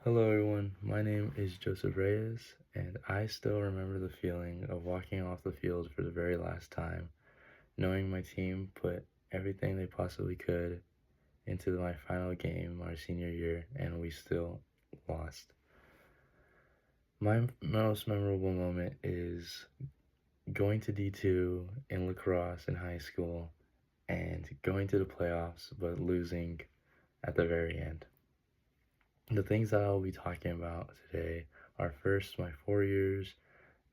Hello, everyone. My name is Joseph Reyes, and I still remember the feeling of walking off the field for the very last time, knowing my team put everything they possibly could into my final game our senior year, and we still lost. My most memorable moment is going to D2 in lacrosse in high school and going to the playoffs, but losing at the very end. The things that I'll be talking about today are first my 4 years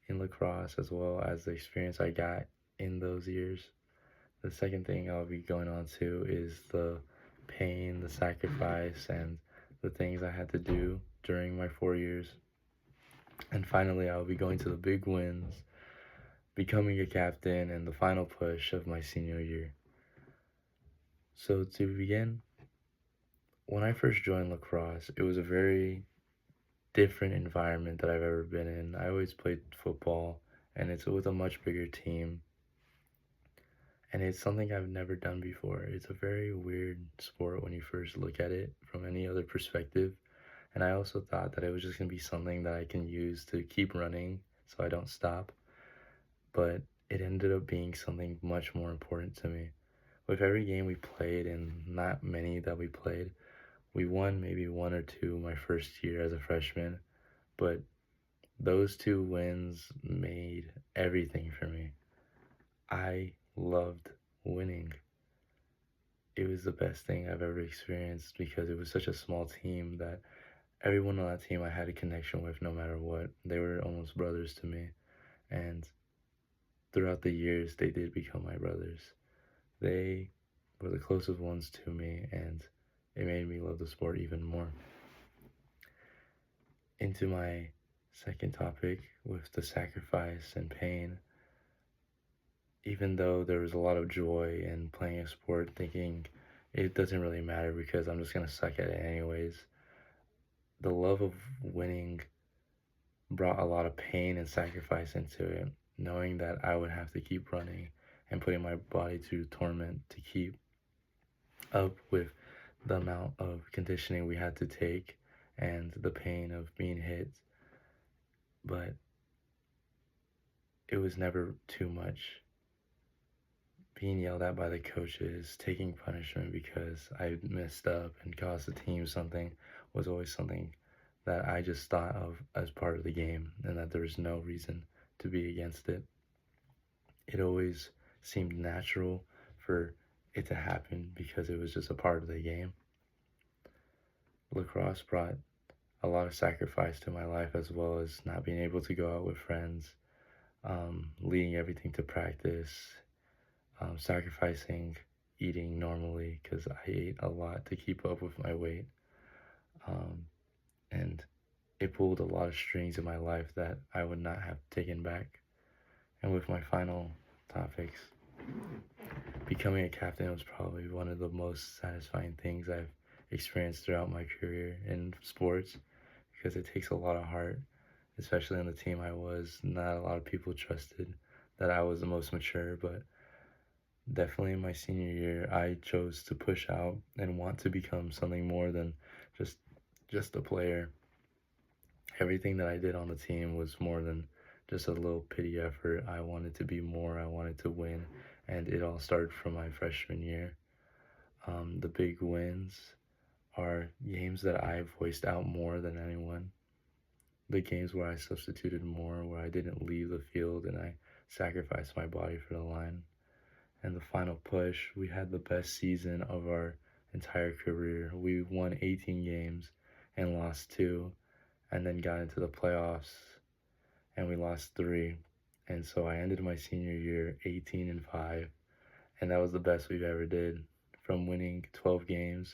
in lacrosse as well as the experience I got in those years. The second thing I'll be going on to is the pain, the sacrifice, and the things I had to do during my 4 years. And finally, I'll be going to the big wins, becoming a captain, and the final push of my senior year. So, to begin, when I first joined lacrosse, it was a very different environment that I've ever been in. I always played football, and it's with a much bigger team, and it's something I've never done before. It's a very weird sport when you first look at it from any other perspective. And I also thought that it was just going to be something that I can use to keep running so I don't stop. But it ended up being something much more important to me. With every game we played, and not many that we played, we won maybe one or two my first year as a freshman. But those two wins made everything for me. I loved winning. It was the best thing I've ever experienced because it was such a small team that everyone on that team I had a connection with no matter what. They were almost brothers to me. And throughout the years, they did become my brothers. They were the closest ones to me, and it made me love the sport even more. Into my second topic with the sacrifice and pain. Even though there was a lot of joy in playing a sport, thinking it doesn't really matter because I'm just going to suck at it anyways, the love of winning brought a lot of pain and sacrifice into it, knowing that I would have to keep running and putting my body through torment to keep up with the amount of conditioning we had to take and the pain of being hit. But it was never too much. Being yelled at by the coaches, taking punishment because I messed up and caused the team something was always something that I just thought of as part of the game and that there was no reason to be against it. It always seemed natural for it to happen because it was just a part of the game. Lacrosse brought a lot of sacrifice to my life as well as not being able to go out with friends, leading everything to practice, sacrificing eating normally because I ate a lot to keep up with my weight. And it pulled a lot of strings in my life that I would not have taken back. And with my final topics, becoming a captain was probably one of the most satisfying things I've experienced throughout my career in sports because it takes a lot of heart, especially on the team I was. Not a lot of people trusted that I was the most mature, but definitely in my senior year, I chose to push out and want to become something more than just just a player. Everything that I did on the team was more than just a little pity effort. I wanted to be more. I wanted to win, and it all started from my freshman year. The big wins are games that I voiced out more than anyone. The games where I substituted more, where I didn't leave the field and I sacrificed my body for the line. And the final push, we had the best season of our entire career. We won 18 games and lost two, and then got into the playoffs and we lost three. And so I ended my senior year 18-5, and that was the best we've ever did. From winning 12 games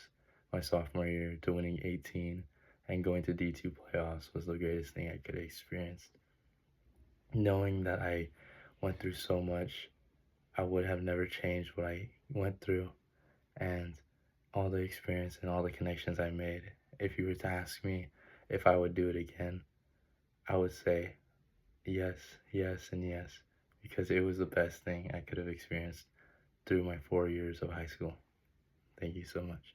my sophomore year to winning 18 and going to D2 playoffs was the greatest thing I could have experienced. Knowing that I went through so much, I would have never changed what I went through and all the experience and all the connections I made. If you were to ask me if I would do it again, I would say yes, yes, and yes, because it was the best thing I could have experienced through my 4 years of high school. Thank you so much.